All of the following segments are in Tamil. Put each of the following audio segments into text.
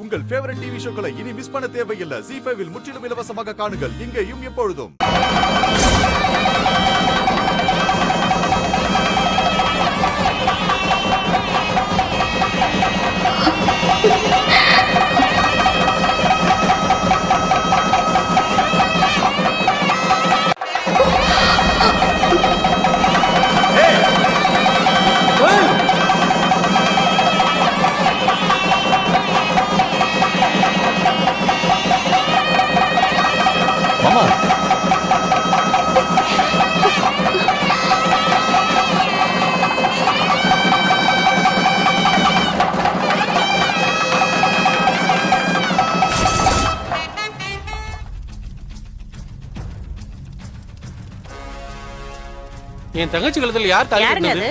உங்கள் ஃபேவரட் டிவி ஷோக்களை இனி மிஸ் பண்ண தேவையில்லை. ZEE5 இல் முற்றிலும் இலவசமாக காணுங்கள். இங்கேயும் எப்பொழுதும். என் தங்கச்சி கழுத்துல யார் தாலி கட்டினது?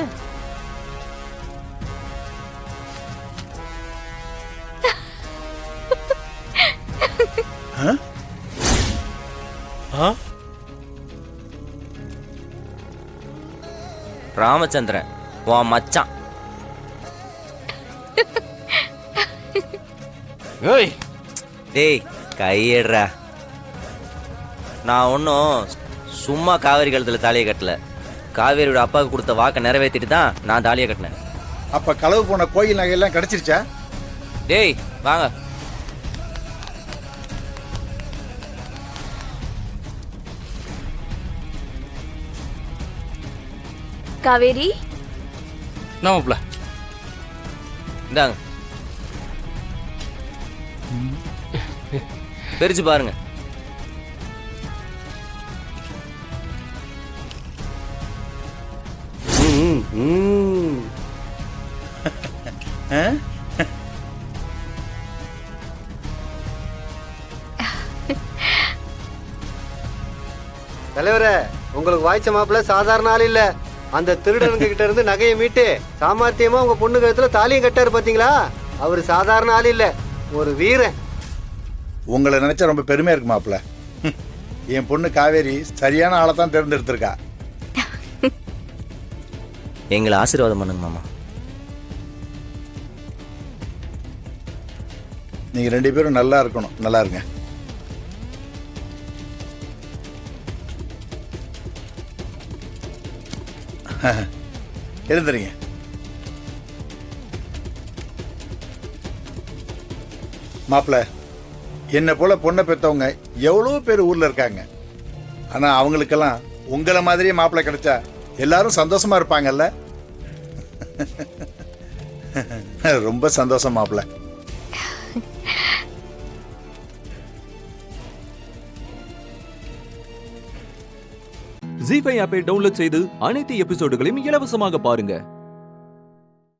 ராமச்சந்திரன் உன் மச்சான். டேய் கையேடுறா. நான் ஒன்றும் சும்மா காவேரி கழுத்துல தாலியை கட்டல. காவேரியோட அப்பாவுக்கு கொடுத்த வாக்கை நிறைவேற்றிட்டு தான் நான் தாலியை கட்டினேன். அப்ப களவு போன கோயில் நகையெல்லாம் கிடைச்சிருச்சா? டேய் வாங்க. காவேரி நாமப்ல இந்தாங்க, பிரிச்சு பாருங்க. தலைவரே, உங்களுக்கு வாய்ச்ச மாப்பிள்ள சாதாரண ஆள் இல்ல. அந்த திருடனுங்க கிட்ட இருந்து நகையை மீட்டு சாமர்த்தியமா உங்க பொண்ணு கழுத்துல தாலியும் கட்டாரு பாத்தீங்களா? அவரு சாதாரண ஆள் இல்ல, ஒரு வீரன். உங்களை நினைச்சா ரொம்ப பெருமையா இருக்கு மாப்பிள்ள. என் பொண்ணு காவேரி சரியான ஆளை தான் தேர்ந்தெடுத்திருக்கா. எங்களை ஆசீர்வாதம் பண்ணுங்க மாமா. நீங்க ரெண்டு பேரும் நல்லா இருக்கணும். நல்லா இருங்க. எழுந்துறீங்க. மாப்பிள்ள, என்ன போல பொண்ணை பெற்றவங்க எவ்வளோ பேர் ஊர்ல இருக்காங்க. ஆனா அவங்களுக்கெல்லாம் உங்களை மாதிரியே மாப்பிள்ளை கிடைச்சா எல்லாரும் சந்தோஷமா இருப்பாங்கல்ல. ரொம்ப சந்தோஷம் மாப்பிள்ள. ZEE5 ஆப்பை டவுன்லோட் செய்து அனைத்து எபிசோடுகளையும் இலவசமாக பாருங்க.